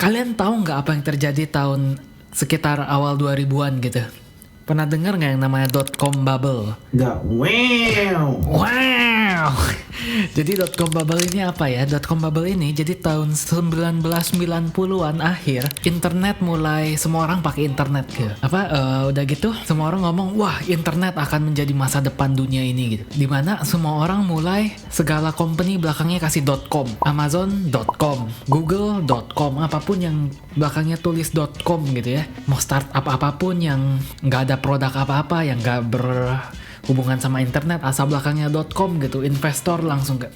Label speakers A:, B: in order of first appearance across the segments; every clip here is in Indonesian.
A: Kalian tahu nggak apa yang terjadi tahun sekitar awal 2000-an gitu? Pernah dengar nggak yang namanya .com bubble?
B: Nggak, wow.
A: Wow. Jadi .com bubble ini apa ya? .com bubble ini jadi tahun 1990-an akhir, internet mulai, semua orang pakai internet gitu. Udah gitu semua orang ngomong, wah internet akan menjadi masa depan dunia ini gitu. Dimana semua orang mulai, segala company belakangnya kasih .com, Amazon.com, Google.com, apapun yang belakangnya tulis .com gitu ya. Mau start apapun yang nggak ada produk apa-apa, yang nggak berhubungan sama internet, asal belakangnya .com gitu, investor langsung ke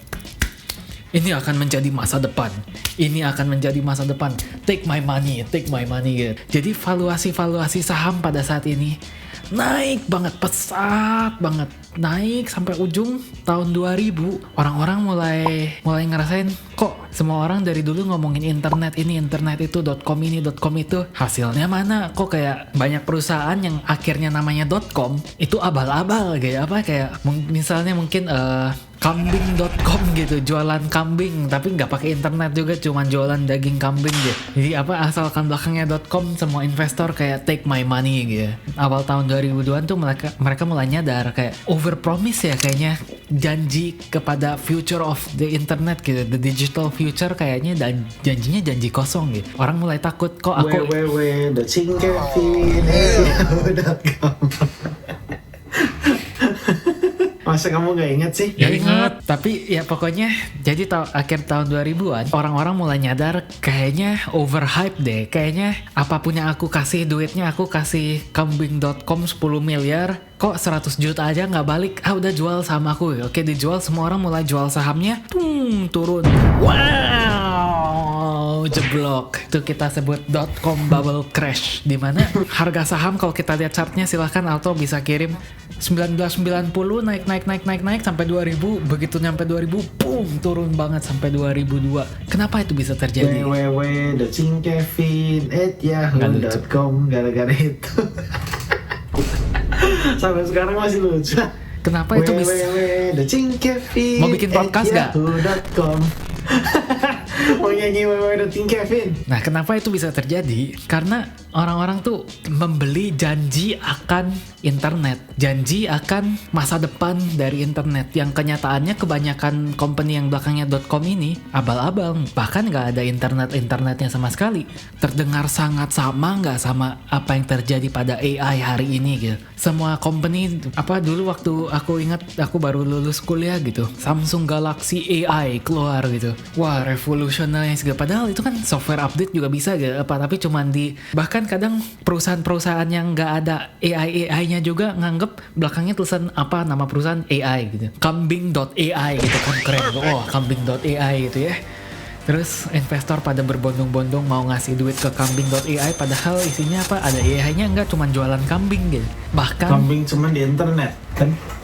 A: ini akan menjadi masa depan. Ini akan menjadi masa depan. Take my money gitu. Jadi valuasi saham pada saat ini naik banget, pesat banget. Naik sampai ujung tahun 2000. Orang-orang mulai ngerasain kok semua orang dari dulu ngomongin internet ini, internet itu, .com ini, .com itu. Hasilnya mana? Kok kayak banyak perusahaan yang akhirnya namanya .com itu abal-abal kayak misalnya mungkin kambing.com gitu, jualan kambing tapi nggak pakai internet juga, cuman jualan daging kambing gitu. Jadi asalkan belakangnya .com, semua investor kayak take my money gitu. Awal tahun 2000-an tuh mereka mulai nyadar kayak overpromise ya, kayaknya janji kepada future of the internet gitu, the digital future, kayaknya dan janjinya janji kosong gitu. Orang mulai takut kok aku
B: Masa kamu gak inget sih?
A: Ya inget, tapi ya pokoknya jadi akhir tahun 2000-an orang-orang mulai nyadar kayaknya overhype deh. Kayaknya apapun yang aku kasih duitnya, aku kasih kambing.com 10 miliar, kok 100 juta aja nggak balik. Udah jual saham aku. Oke, dijual, semua orang mulai jual sahamnya. Turun. Wow, jeblok. Itu kita sebut .com bubble crash, dimana harga saham kalau kita lihat chartnya, silahkan Alto bisa kirim, 1990 naik sampai 2000, begitu nyampe 2000 boom, turun banget sampai 2002. Kenapa itu bisa terjadi?
B: www.cingkevin@yahoo.com, gara-gara itu. Sampai sekarang masih lucu.
A: Kenapa itu bisa?
B: www.cingkevin@yahoo.com.
A: Mau bikin podcast gak?
B: Mau nyanyi www.cingkevin.
A: Nah, kenapa itu bisa terjadi? Karena orang-orang tuh membeli janji akan internet, janji akan masa depan dari internet, yang kenyataannya kebanyakan company yang belakangnya .com ini abal-abal, bahkan nggak ada internetnya sama sekali. Terdengar sangat sama nggak sama apa yang terjadi pada AI hari ini gitu. Semua company, dulu waktu aku ingat aku baru lulus kuliah gitu, Samsung Galaxy AI keluar gitu. Wah, revolutionary segala, padahal itu kan software update juga bisa gitu, tapi cuman bahkan kadang perusahaan-perusahaan yang nggak ada AI-nya juga nganggep belakangnya tulisan nama perusahaan AI gitu, kambing.ai gitu kan, keren. Kambing.ai gitu ya. Terus investor pada berbondong-bondong mau ngasih duit ke kambing.ai, padahal isinya ada AI-nya nggak, cuma jualan kambing gitu. Bahkan
B: kambing cuma di internet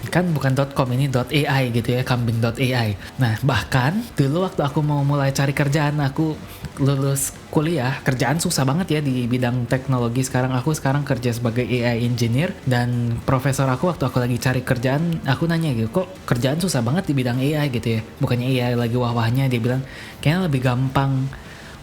B: kan
A: bukan .com, ini .ai gitu ya, kambing.ai. Nah, bahkan dulu waktu aku mau mulai cari kerjaan, aku lulus kuliah, kerjaan susah banget ya di bidang teknologi. Aku sekarang kerja sebagai AI engineer, dan profesor aku waktu aku lagi cari kerjaan, aku nanya gitu, kok kerjaan susah banget di bidang AI gitu ya, bukannya AI lagi wah-wahnya. Dia bilang kayaknya lebih gampang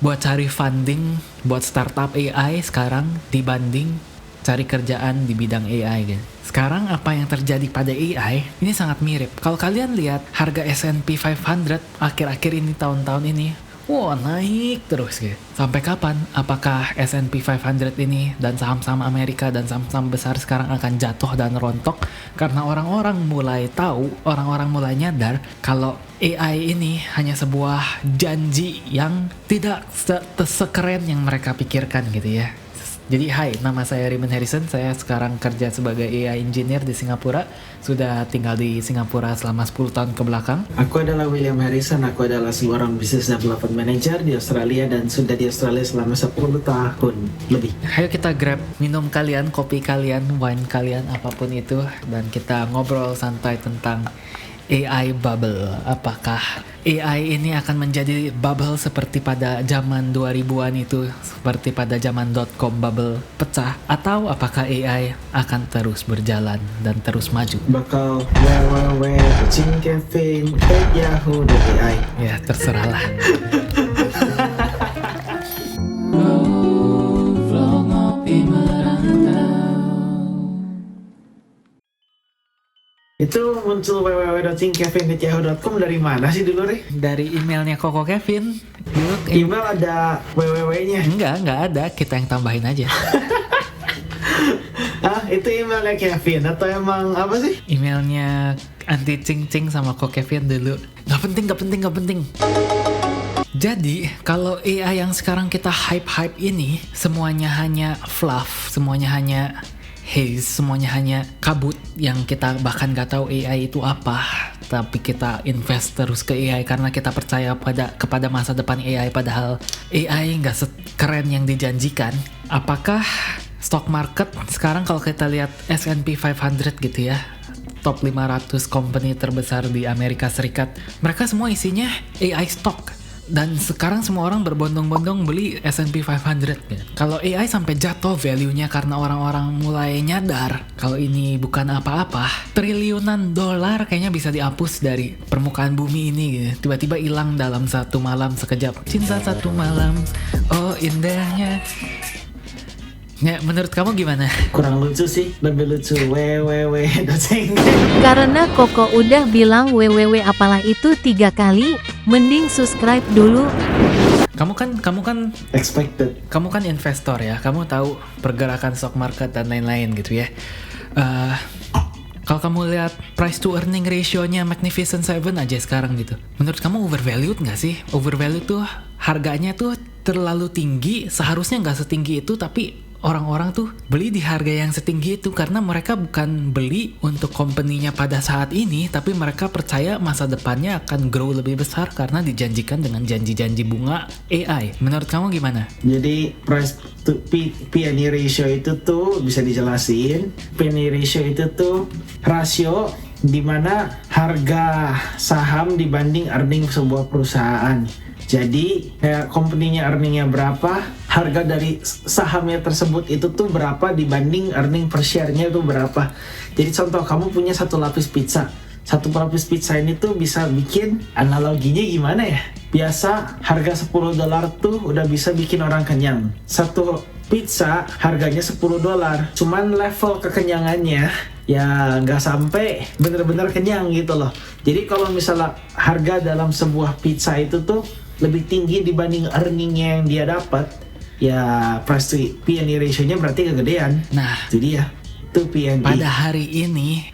A: buat cari funding buat startup AI sekarang dibanding cari kerjaan di bidang AI gitu. Sekarang apa yang terjadi pada AI ini sangat mirip. Kalau kalian lihat harga S&P 500 akhir-akhir ini, tahun-tahun ini, naik terus gitu. Sampai kapan? Apakah S&P 500 ini dan saham-saham Amerika dan saham-saham besar sekarang akan jatuh dan rontok? Karena orang-orang mulai tahu, orang-orang mulai nyadar kalau AI ini hanya sebuah janji yang tidak sekeren yang mereka pikirkan gitu ya. Jadi nama saya Raymond Harrison, saya sekarang kerja sebagai AI engineer di Singapura, sudah tinggal di Singapura selama 10 tahun ke belakang.
B: Aku adalah William Harrison, aku adalah seorang business development manager di Australia dan sudah di Australia selama 10 tahun lebih.
A: Ayo kita grab minum kalian, kopi kalian, wine kalian, apapun itu, dan kita ngobrol santai tentang AI bubble. Apakah AI ini akan menjadi bubble seperti pada zaman 2000-an itu, seperti pada zaman .com bubble pecah, atau apakah AI akan terus berjalan dan terus maju?
B: Bakal www.cingkevin@yahoo.ai.
A: Ya, terserahlah.
B: Itu muncul www.thinkevin@yahoo.com dari mana sih dulu, Re?
A: Dari emailnya Koko Kevin. Dulu
B: Email ada www-nya.
A: enggak ada, kita yang tambahin aja.
B: Itu emailnya Kevin atau emang apa sih?
A: Emailnya anti cing-cing sama Koko Kevin dulu. Gak penting. Jadi, kalau AI yang sekarang kita hype ini, semuanya hanya fluff, semuanya hanya haze, semuanya hanya kabut yang kita bahkan gak tahu AI itu apa. Tapi kita invest terus ke AI karena kita percaya kepada masa depan AI, padahal AI nggak sekeren yang dijanjikan. Apakah stock market sekarang kalau kita lihat S&P 500 gitu ya, top 500 company terbesar di Amerika Serikat, mereka semua isinya AI stock. Dan sekarang semua orang berbondong-bondong beli S&P 500 gitu. Kalau AI sampai jatuh value-nya karena orang-orang mulai nyadar kalau ini bukan apa-apa, triliunan dolar kayaknya bisa dihapus dari permukaan bumi ini gitu. Tiba-tiba hilang dalam satu malam sekejap. Cinta satu malam, oh indahnya. Ya, menurut kamu gimana?
B: Kurang lucu sih, lebih lucu www.
C: Karena Koko udah bilang www apalah itu 3 kali, mending subscribe dulu.
A: Kamu kan
B: Expected.
A: Kamu kan investor ya, kamu tahu pergerakan stock market dan lain-lain gitu ya. Kalau kamu lihat price to earning ratio-nya Magnificent Seven aja sekarang gitu, menurut kamu overvalued nggak sih? Overvalued tuh harganya tuh terlalu tinggi, seharusnya nggak setinggi itu, tapi orang-orang tuh beli di harga yang setinggi itu karena mereka bukan beli untuk company-nya pada saat ini, tapi mereka percaya masa depannya akan grow lebih besar karena dijanjikan dengan janji-janji bunga AI. Menurut kamu gimana?
B: Jadi price to P/E ratio itu tuh bisa dijelasin. P/E ratio itu tuh rasio di mana harga saham dibanding earning sebuah perusahaan. Jadi kayak company-nya earning-nya berapa, harga dari sahamnya tersebut itu tuh berapa dibanding earning per share-nya itu berapa. Jadi contoh kamu punya satu lapis pizza. Satu lapis pizza ini tuh bisa bikin analoginya gimana ya? Biasa harga $10 tuh udah bisa bikin orang kenyang. Satu pizza harganya $10, cuman level kekenyangannya ya nggak sampai bener-bener kenyang gitu loh. Jadi kalau misalnya harga dalam sebuah pizza itu tuh lebih tinggi dibanding earningnya yang dia dapat, ya price to P/E ratio-nya berarti kegedean.
A: Nah,
B: itu dia. Itu P/E.
A: pada hari ini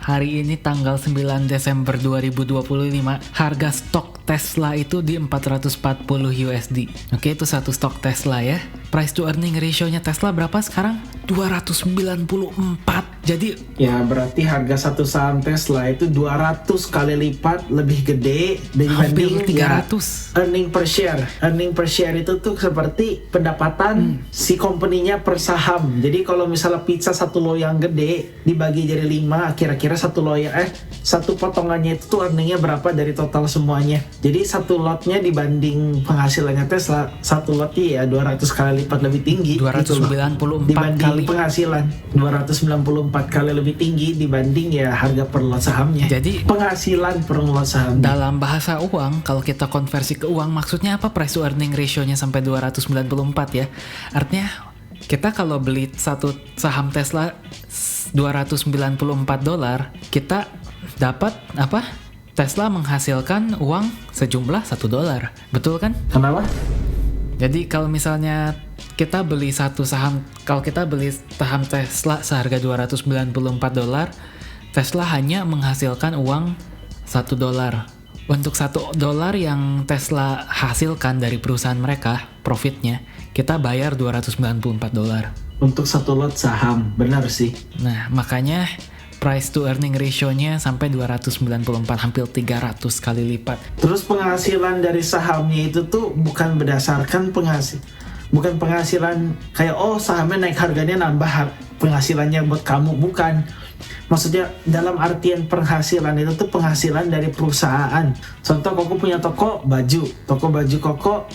A: tanggal 9 Desember 2025, harga stok Tesla itu di 440 USD. Oke, itu satu stok Tesla ya. Price to earning ratio-nya Tesla berapa sekarang? 294. Jadi
B: Ya berarti harga satu saham Tesla itu 200 kali lipat lebih gede dibanding
A: hampir 300.
B: earning per share. Earning per share itu tuh seperti pendapatan si company-nya per saham. Jadi kalau misalnya pizza satu loyang gede dibagi jadi 5, kira-kira satu potongannya itu tuh earningnya berapa dari total semuanya. Jadi satu lotnya dibanding penghasilannya Tesla, satu lotnya ya 200 kali lipat lebih tinggi.
A: 294
B: dibanding
A: kali
B: penghasilan 294 kali lebih tinggi dibanding ya harga per lot sahamnya.
A: Jadi
B: penghasilan per lot saham.
A: dalam bahasa uang, kalau kita konversi ke uang, maksudnya apa price to earning ratio-nya sampai 294 ya? Artinya kita kalau beli satu saham Tesla $294, kita dapat apa? Tesla menghasilkan uang sejumlah $1. Betul kan?
B: Kenapa?
A: Jadi kalau misalnya kita beli satu saham, kalau kita beli saham Tesla seharga $294, Tesla hanya menghasilkan uang $1. Untuk $1 yang Tesla hasilkan dari perusahaan mereka, profitnya, kita bayar $294.
B: Untuk satu lot saham, benar sih.
A: Nah, makanya price to earning ratio-nya sampai 294, hampir 300 kali lipat.
B: Terus penghasilan dari sahamnya itu tuh bukan berdasarkan bukan penghasilan kayak sahamnya naik harganya nambah penghasilannya buat kamu, bukan. Maksudnya dalam artian penghasilan itu tuh penghasilan dari perusahaan. Contoh Koko punya toko baju Koko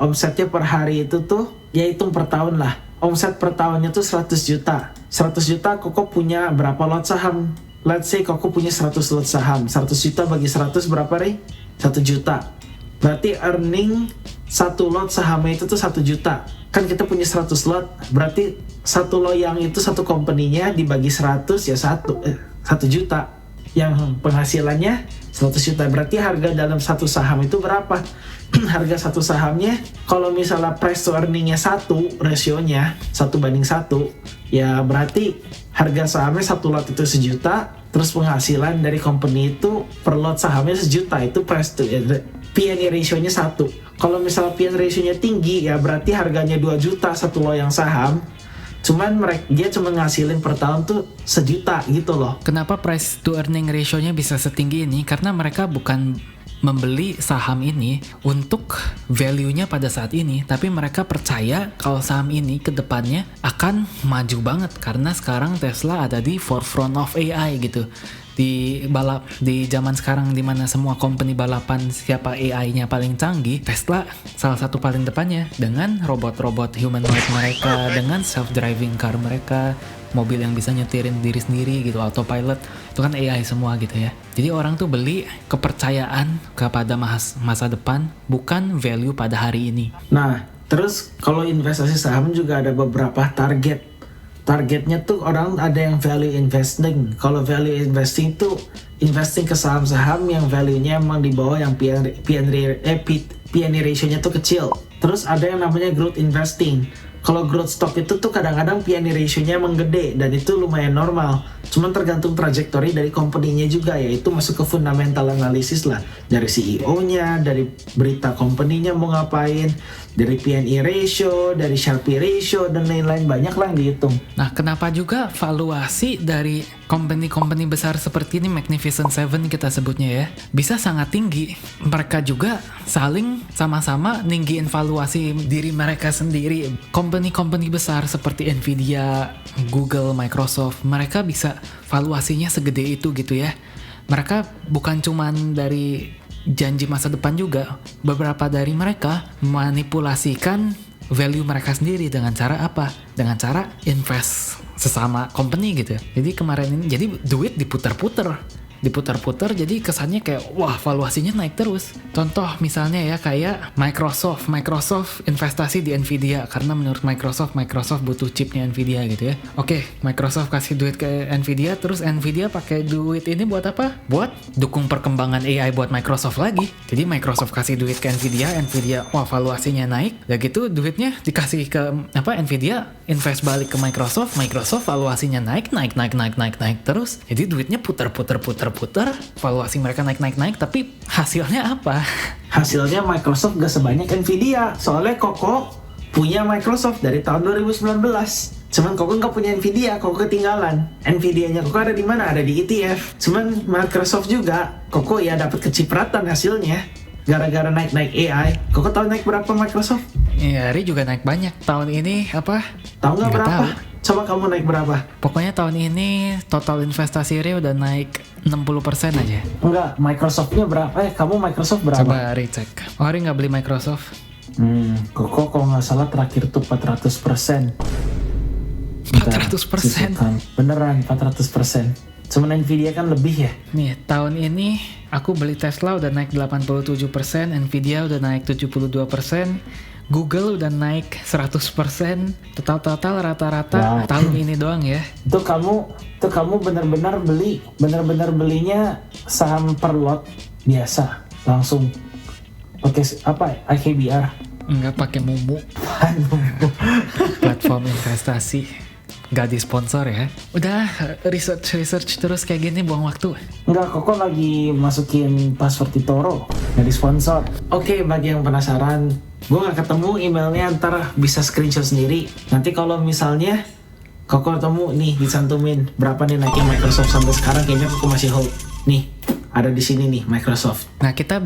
B: omsetnya per hari itu tuh ya hitung per tahun lah. Omset per tahunnya tuh 100 juta. 100 juta Koko punya berapa lot saham? Let's say Koko punya 100 lot saham. 100 juta bagi 100 berapa, Ray? 1 juta. Berarti earning satu lot sahamnya itu tuh 1 juta. Kan kita punya 100 lot, berarti satu loyang itu satu company-nya dibagi 100 ya 1 juta. yang penghasilannya 100 juta. Berarti harga dalam satu saham itu berapa? Harga satu sahamnya, kalau misalnya price to earningnya 1, rasionya 1:1, ya berarti harga sahamnya satu lot itu 1 juta, terus penghasilan dari company itu per lot sahamnya 1 juta, itu price to P/E ratio-nya 1. Kalau misalnya P/E ratio-nya tinggi, ya berarti harganya 2 juta satu lot yang saham, cuman dia cuma ngasilin per tahun tuh 1 juta gitu loh.
A: Kenapa price to earning ratio-nya bisa setinggi ini? Karena mereka bukan membeli saham ini untuk value-nya pada saat ini, tapi mereka percaya kalau saham ini ke depannya akan maju banget karena sekarang Tesla ada di forefront of AI gitu. Di zaman sekarang di mana semua company balapan siapa AI-nya paling canggih, Tesla salah satu paling depannya dengan robot-robot humanoid mereka, dengan self-driving car mereka, mobil yang bisa nyetirin diri sendiri gitu, autopilot, itu kan AI semua gitu ya. Jadi orang tuh beli kepercayaan kepada masa depan, bukan value pada hari ini.
B: Nah, terus kalau investasi saham juga ada beberapa target. Targetnya tuh orang ada yang value investing. Kalau value investing tuh investing ke saham-saham yang value-nya emang di bawah yang P/E ratio-nya tuh kecil. Terus ada yang namanya growth investing. Kalau growth stock itu tuh kadang-kadang P/E ratio-nya emang gede dan itu lumayan normal. Cuman tergantung trajektori dari company-nya juga, yaitu masuk ke fundamental analysis lah. Dari CEO-nya, dari berita company-nya mau ngapain, dari P/E ratio, dari Sharpe ratio, dan lain-lain, banyak lah yang dihitung.
A: Nah, kenapa juga valuasi dari company-company besar seperti ini, Magnificent Seven kita sebutnya ya, bisa sangat tinggi. Mereka juga saling sama-sama ninggiin valuasi diri mereka sendiri. Company-company besar seperti Nvidia, Google, Microsoft, mereka bisa valuasinya segede itu gitu ya. Mereka bukan cuman dari janji masa depan juga, beberapa dari mereka manipulasikan value mereka sendiri dengan cara apa? Dengan cara invest sesama company gitu. Jadi kemarin ini jadi duit diputar-putar, jadi kesannya kayak wah valuasinya naik terus. Contoh misalnya ya kayak Microsoft investasi di Nvidia karena menurut Microsoft butuh chipnya Nvidia gitu ya. Oke, Microsoft kasih duit ke Nvidia, terus Nvidia pakai duit ini buat apa? Buat dukung perkembangan AI buat Microsoft lagi. Jadi Microsoft kasih duit ke Nvidia wah valuasinya naik. Dan gitu duitnya dikasih ke Nvidia invest balik ke Microsoft valuasinya naik terus. Jadi duitnya putar, valuasi mereka naik, tapi hasilnya apa?
B: Hasilnya Microsoft gak sebanyak Nvidia, soalnya Koko punya Microsoft dari tahun 2019. Cuman Koko nggak punya Nvidia, Koko ketinggalan. Nvidia-nya Koko ada di mana? Ada di ETF. Cuman Microsoft juga, Koko ya dapat kecipratan hasilnya. Gara-gara naik AI. Koko tahu naik berapa Microsoft?
A: Ya, Ri juga naik banyak. Tahun ini apa?
B: Tahu nggak berapa?
A: Tahu.
B: Coba kamu naik berapa?
A: Pokoknya tahun ini total investasi Ri udah naik 60% aja.
B: Enggak, Microsoft-nya berapa? Kamu Microsoft berapa?
A: Coba Ri cek. Oh, Ri nggak beli Microsoft.
B: Koko kalau nggak salah terakhir tuh 400%.
A: 400%?
B: Beneran 400%. Cuman Nvidia kan lebih ya.
A: Nih, tahun ini aku beli Tesla udah naik 87%, Nvidia udah naik 72%, Google udah naik 100%, total rata-rata tahun ini doang ya.
B: Itu kamu benar-benar belinya saham per lot biasa, langsung pakai IKBR.
A: Enggak pakai Mumu. Platform investasi. Gak disponsor ya. Udah research terus kayak gini buang waktu.
B: Enggak, Koko lagi masukin password di Toro. Gak disponsor. Oke, bagi yang penasaran, gue gak ketemu emailnya, ntar bisa screenshot sendiri. Nanti kalau misalnya Koko ketemu nih, dicantumin berapa nih naiknya Microsoft sampai sekarang, kayaknya Koko masih hold. Nih, ada di sini nih Microsoft.
A: Nah, kita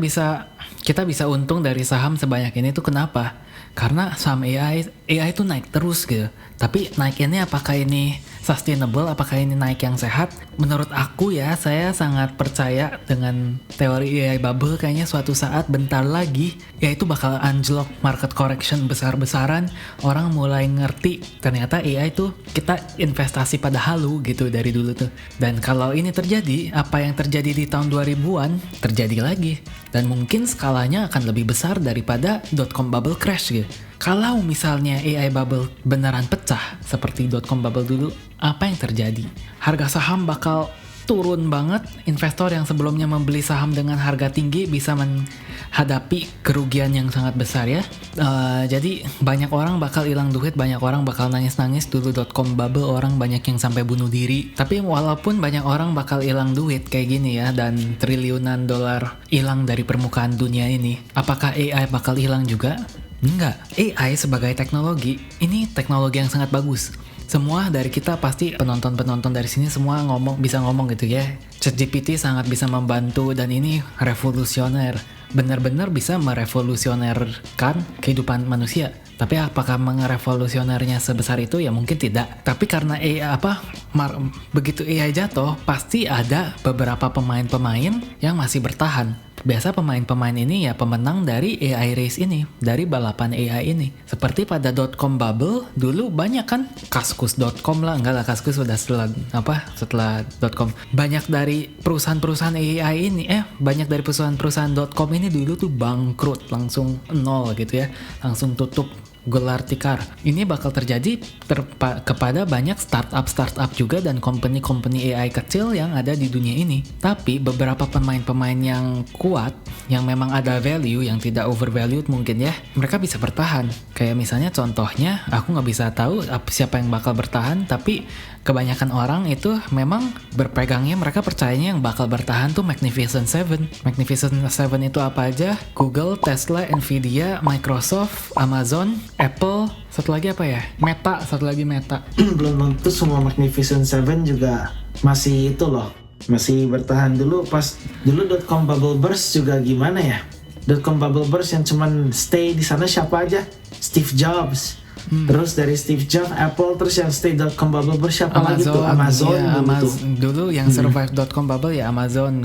A: bisa untung dari saham sebanyak ini tuh kenapa? Karena saham AI itu naik terus gitu. Tapi naiknya apakah ini sustainable, apakah ini naik yang sehat? Menurut aku ya, saya sangat percaya dengan teori AI bubble. Kayaknya suatu saat bentar lagi ya itu bakal anjlok, market correction besar-besaran. Orang mulai ngerti ternyata AI itu kita investasi pada halu gitu dari dulu tuh. Dan kalau ini terjadi, apa yang terjadi di tahun 2000-an terjadi lagi. Dan mungkin skalanya akan lebih besar daripada .com bubble crash gitu. Kalau misalnya AI bubble beneran pecah seperti .com bubble dulu, apa yang terjadi? Harga saham bakal turun banget. Investor yang sebelumnya membeli saham dengan harga tinggi bisa menghadapi kerugian yang sangat besar ya. Jadi banyak orang bakal hilang duit, banyak orang bakal nangis-nangis dulu .com bubble, orang banyak yang sampai bunuh diri. Tapi walaupun banyak orang bakal hilang duit kayak gini ya, dan triliunan dolar hilang dari permukaan dunia ini, apakah AI bakal hilang juga? Enggak. AI sebagai teknologi, ini teknologi yang sangat bagus. Semua dari kita pasti penonton-penonton dari sini semua bisa ngomong gitu ya. ChatGPT sangat bisa membantu dan ini revolusioner. Benar-benar bisa merevolusionerkan kehidupan manusia. Tapi apakah merevolusionernya sebesar itu? Ya mungkin tidak. Tapi karena begitu AI jatuh, pasti ada beberapa pemain-pemain yang masih bertahan. Biasa pemain-pemain ini ya pemenang dari AI race ini, dari balapan AI ini. Seperti pada .com bubble, dulu banyak kan Kaskus.com lah, enggak lah, Kaskus sudah setelah .com. Banyak dari perusahaan-perusahaan AI ini, banyak dari perusahaan-perusahaan .com ini dulu tuh bangkrut, langsung nol gitu ya, langsung tutup, gelar tikar. Ini bakal terjadi kepada banyak startup juga dan company AI kecil yang ada di dunia ini. Tapi beberapa pemain-pemain yang kuat, yang memang ada value, yang tidak overvalued mungkin ya, mereka bisa bertahan. Kayak misalnya contohnya, aku nggak bisa tahu siapa yang bakal bertahan, tapi kebanyakan orang itu memang berpegangnya, mereka percayanya yang bakal bertahan tuh Magnificent Seven. Magnificent Seven itu apa aja? Google, Tesla, Nvidia, Microsoft, Amazon, Apple, satu lagi apa ya? Satu lagi Meta.
B: Belum tentu semua Magnificent Seven juga masih itu loh, masih bertahan. Dulu .com bubble burst juga gimana ya? .com bubble burst yang cuman stay di sana siapa aja? Steve Jobs. Terus dari Steve Jobs, Apple, terus yang stay .com bubble burst siapa lagi tuh? Amazon
A: ya,
B: dulu tuh.
A: Dulu yang survive .com bubble ya Amazon,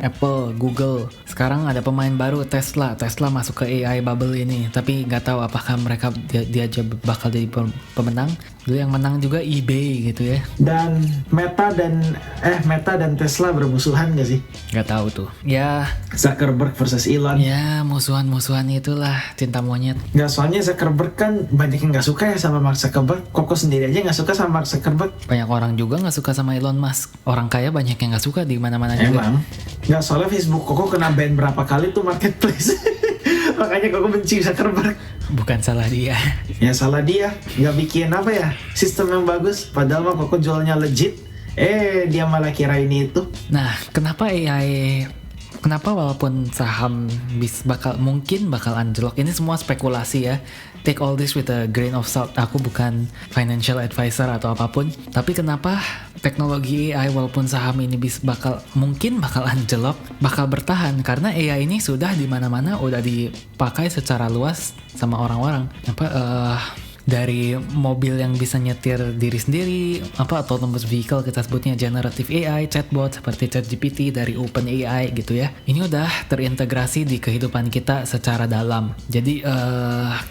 A: Apple, Google. Sekarang ada pemain baru, Tesla masuk ke AI bubble ini, tapi nggak tahu apakah mereka dia bakal jadi pemenang. Dulu yang menang juga eBay gitu ya.
B: Dan Meta dan Tesla bermusuhan gak sih?
A: Nggak tahu tuh. Ya
B: Zuckerberg versus Elon.
A: ya, musuhan itulah, cinta monyet.
B: Nggak, soalnya Zuckerberg kan banyak yang nggak suka ya sama Mark Zuckerberg. Koko sendiri aja nggak suka sama Mark Zuckerberg.
A: Banyak orang juga nggak suka sama Elon Musk. Orang kaya banyak yang nggak suka di mana-mana juga.
B: Emang nggak, soalnya Facebook Koko kena ban berapa kali tuh marketplace. Makanya Koko benci Zuckerberg.
A: Bukan salah dia.
B: Ya salah dia, nggak bikin sistem yang bagus. Padahal mah Koko jualnya legit. Dia malah kira ini itu.
A: Nah, kenapa walaupun saham mungkin bakal anjlok, ini semua spekulasi ya. Take all this with a grain of salt. Aku bukan financial advisor atau apapun. Tapi kenapa teknologi AI walaupun saham ini mungkin bakal anjlok, bakal bertahan? Karena AI ini sudah di mana-mana, udah dipakai secara luas sama orang-orang. Dari mobil yang bisa nyetir diri sendiri, autonomous vehicle kita sebutnya, generative AI, chatbot seperti ChatGPT dari OpenAI gitu ya. Ini udah terintegrasi di kehidupan kita secara dalam. Jadi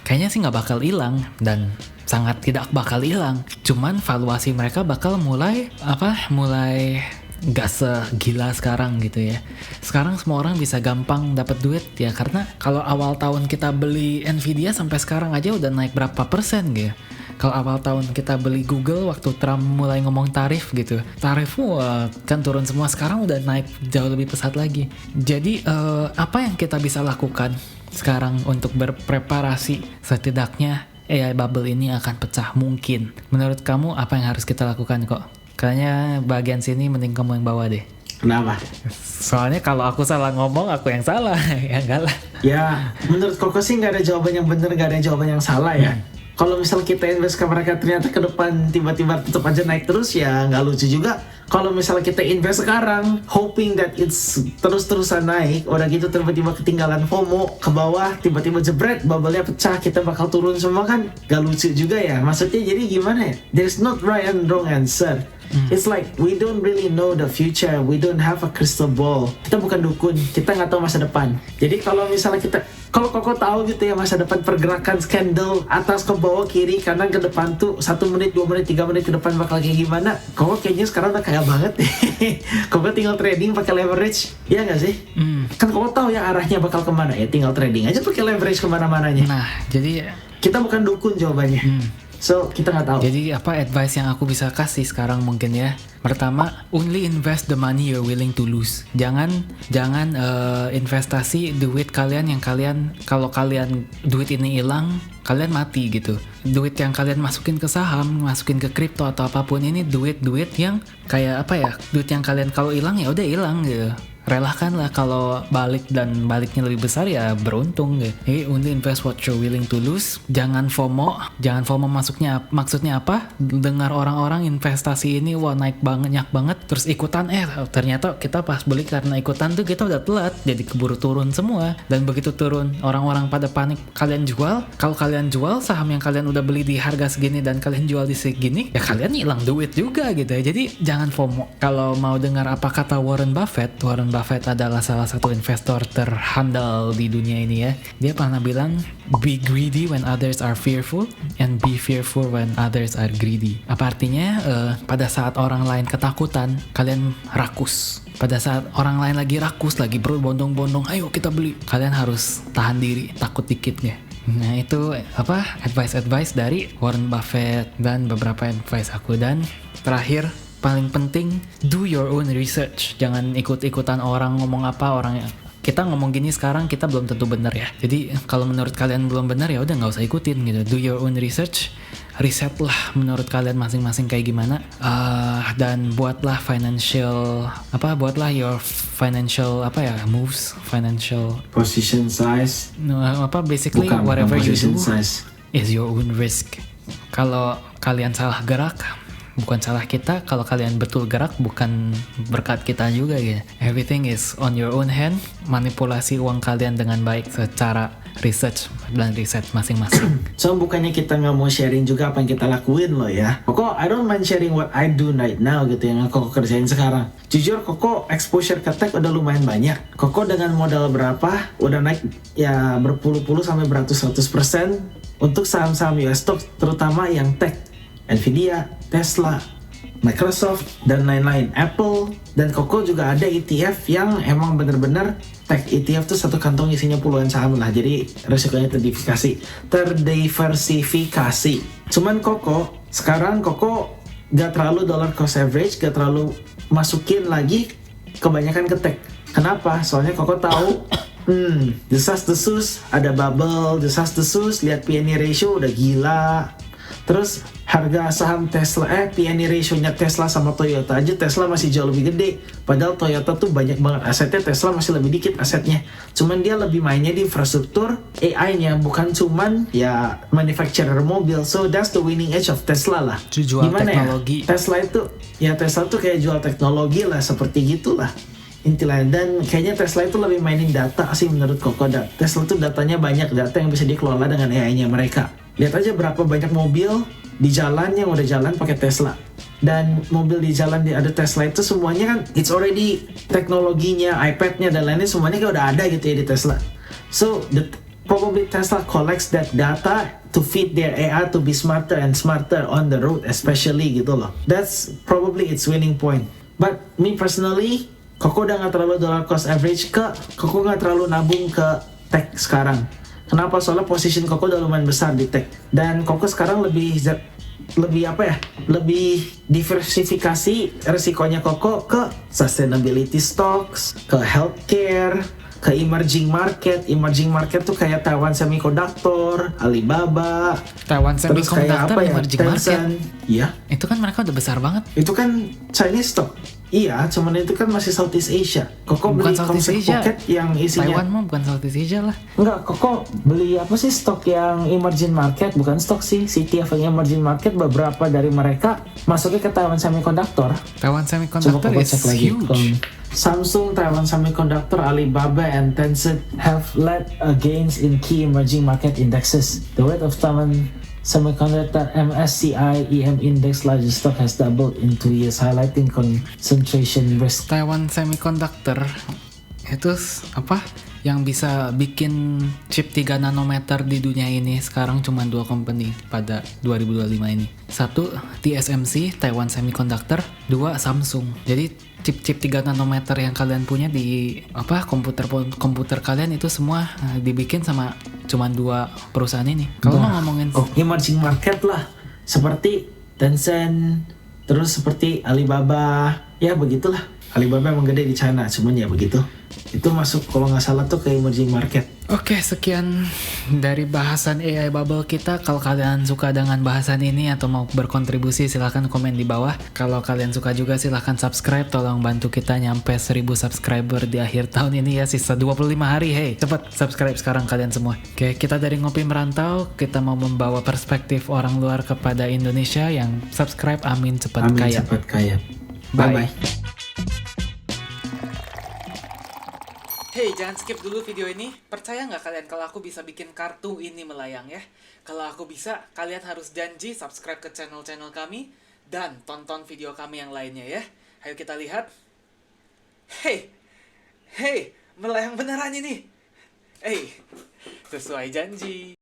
A: kayaknya sih nggak bakal hilang dan sangat tidak bakal hilang. Cuman valuasi mereka bakal mulai gak segila sekarang gitu ya. Sekarang semua orang bisa gampang dapat duit ya, karena kalau awal tahun kita beli Nvidia sampai sekarang aja udah naik berapa persen gitu. Kalau awal tahun kita beli Google waktu Trump mulai ngomong tarif gitu, tarif kan turun semua, sekarang udah naik jauh lebih pesat lagi. Jadi apa yang kita bisa lakukan sekarang untuk berpreparasi setidaknya AI bubble ini akan pecah mungkin? Menurut kamu apa yang harus kita lakukan kok? Kayaknya bagian sini mending kamu yang bawa deh.
B: Kenapa?
A: Soalnya kalau aku salah ngomong, aku yang salah. Ya enggak lah.
B: Ya, menurut Koko sih nggak ada jawaban yang benar, nggak ada jawaban yang salah ya. Kalau misal kita invest ke mereka ternyata ke depan tiba-tiba tetap aja naik terus, ya nggak lucu juga. Kalau misal kita invest sekarang, hoping that it's terus-terusan naik, udah gitu tiba-tiba ketinggalan FOMO ke bawah, tiba-tiba jebret, bubble-nya pecah, kita bakal turun semua, kan nggak lucu juga ya. Maksudnya jadi gimana ya? There's not right and wrong answer. It's like we don't really know the future, we don't have a crystal ball. Kita bukan dukun, kita nggak tahu masa depan. Jadi kalau misalnya kalau Koko tahu gitu ya masa depan pergerakan candle atas ke bawah kiri kanan ke depan tuh 1 menit, 2 menit, 3 menit ke depan bakal kayak gimana, Koko kayaknya sekarang udah kaya banget deh. Koko tinggal trading pakai leverage, ya nggak sih? Kan Koko tahu ya arahnya bakal kemana, ya tinggal trading aja pakai leverage kemana-mananya.
A: Nah, jadi
B: kita bukan dukun jawabannya. So kita nggak tahu.
A: Jadi apa advice yang aku bisa kasih sekarang mungkin ya. Pertama, only invest the money you're willing to lose. Jangan investasi duit kalian yang kalau kalian duit ini hilang, kalian mati gitu. Duit yang kalian masukin ke saham, masukin ke kripto atau apapun ini duit yang kayak apa ya? Duit yang kalian kalau hilang ya udah hilang gitu. Relakanlah kalau baliknya lebih besar ya beruntung gitu. Jadi only invest what you're willing to lose. Jangan FOMO maksudnya apa? Dengar orang-orang investasi ini wah naik banyak banget terus ikutan ternyata kita pas beli karena ikutan tuh kita udah telat jadi keburu turun semua dan begitu turun orang-orang pada panik kalian jual. Kalau kalian jual saham yang kalian udah beli di harga segini dan kalian jual di segini ya kalian hilang duit juga gitu ya. Jadi jangan FOMO. Kalau mau dengar apa kata Warren Buffett adalah salah satu investor terhandal di dunia ini ya. Dia pernah bilang, be greedy when others are fearful and be fearful when others are greedy. Apa artinya? Pada saat orang lain ketakutan, kalian rakus. Pada saat orang lain lagi rakus, lagi berbondong-bondong, ayo kita beli. Kalian harus tahan diri, takut dikitnya. Nah itu advice dari Warren Buffett dan beberapa advice aku. Dan terakhir, paling penting, do your own research. Jangan ikut-ikutan orang ngomong apa, kita ngomong gini sekarang kita belum tentu benar ya. Jadi kalau menurut kalian belum benar ya udah nggak usah ikutin gitu. Do your own research, riset lah menurut kalian masing-masing kayak gimana. Dan buatlah your financial moves, financial
B: Position size.
A: Basically
B: Bukan
A: whatever you
B: position
A: do
B: size.
A: is your own risk. Kalau kalian salah gerak, bukan salah kita. Kalau kalian betul gerak, bukan berkat kita juga gitu. Everything is on your own hand. Manipulasi uang kalian dengan baik secara research dan riset masing-masing.
B: So bukannya kita nggak mau sharing juga apa yang kita lakuin loh ya. Koko, I don't mind sharing what I do right now gitu yang Koko kerjain sekarang. Jujur Koko exposure ke tech udah lumayan banyak. Koko dengan modal berapa udah naik ya berpuluh-puluh sampai beratus-ratus% untuk saham-saham US stock terutama yang tech. Nvidia, Tesla, Microsoft, dan lain-lain, Apple, dan Koko juga ada ETF yang emang bener-bener tech ETF tuh satu kantong isinya puluhan saham lah, jadi resikonya terdiversifikasi. Cuman sekarang Koko gak terlalu dollar cost average, gak terlalu masukin lagi kebanyakan ke tech. Kenapa? Soalnya Koko tahu desas-desus, ada bubble, desas-desus, lihat P/E ratio udah gila. Terus harga saham Tesla, P/E ratio-nya Tesla sama Toyota aja, Tesla masih jauh lebih gede. Padahal Toyota tuh banyak banget asetnya, Tesla masih lebih dikit asetnya. Cuman dia lebih mainnya di infrastruktur AI-nya, bukan cuman ya manufacturer mobil. So that's the winning edge of Tesla lah.
A: Jual
B: gimana
A: teknologi.
B: Ya? Tesla tuh kayak jual teknologi lah, seperti gitulah. Intinya, dan kayaknya Tesla itu lebih mainin data sih menurut Koko. Tesla tuh datanya banyak, data yang bisa dikelola dengan AI-nya mereka. Lihat aja berapa banyak mobil di jalan yang udah jalan pakai Tesla. Dan mobil di jalan ada Tesla itu semuanya kan it's already teknologinya, iPad-nya dan lainnya semuanya kayak udah ada gitu ya di Tesla. So probably Tesla collects that data to feed their AI to be smarter and smarter on the road especially gitu loh. That's probably its winning point. But me personally, Koko udah gak terlalu dollar cost average Koko gak terlalu nabung ke tech sekarang. Kenapa? Soalnya position Koko udah lumayan besar di tech. Dan Koko sekarang lebih diversifikasi resikonya Koko ke sustainability stocks, ke healthcare, ke emerging market tuh kayak Taiwan Semiconductor, Alibaba,
A: Taiwan Semiconductor, emerging
B: Tencent.
A: market.
B: Iya.
A: Itu kan mereka udah besar banget.
B: Itu kan Chinese stock. Iya, cuman itu kan masih Southeast Asia. Koko
A: Bukan
B: beli
A: Southeast
B: Comsec
A: Asia.
B: Pocket yang isinya
A: Taiwan mah bukan Southeast Asia lah.
B: Enggak, Koko beli apa sih stok yang emerging market, bukan stok sih, ETF yang emerging market beberapa dari mereka masuknya ke Taiwan Semiconductor.
A: Taiwan Semiconductor
B: Coba Koko
A: is
B: cek lagi.
A: huge.
B: Samsung, Taiwan Semiconductor, Alibaba, and Tencent have led gains in key emerging market indexes. The weight of Taiwan Semiconductor MSCI EM Index largest stock has doubled in 2 years, highlighting concentration risk.
A: Taiwan Semiconductor itu apa yang bisa bikin chip 3 nanometer di dunia ini sekarang cuma 2 company pada 2025 ini. 1 TSMC, Taiwan Semiconductor, 2 Samsung. Jadi chip-chip 3 nanometer yang kalian punya di komputer kalian itu semua dibikin sama cuma 2 perusahaan ini. Kalau mau ngomongin
B: emerging market lah. seperti Tencent, terus seperti Alibaba, ya begitulah. Alibaba emang gede di China, semuanya begitu. Itu masuk kalau nggak salah tuh ke emerging market.
A: Oke, sekian dari bahasan AI Bubble kita. Kalau kalian suka dengan bahasan ini atau mau berkontribusi, silahkan komen di bawah. Kalau kalian suka juga, silahkan subscribe. Tolong bantu kita nyampe 1000 subscriber di akhir tahun ini ya. Sisa 25 hari, hey. Cepet subscribe sekarang kalian semua. Oke, kita dari Ngopi Merantau. Kita mau membawa perspektif orang luar kepada Indonesia. Yang subscribe, amin cepat
B: Amin
A: kaya.
B: cepat kaya.
A: Bye.
B: Bye-bye.
A: Hey, jangan skip dulu video ini. Percaya nggak kalian kalau aku bisa bikin kartu ini melayang ya? Kalau aku bisa, kalian harus janji subscribe ke channel-channel kami dan tonton video kami yang lainnya ya. Ayo kita lihat. Hey, melayang beneran ini. Sesuai janji.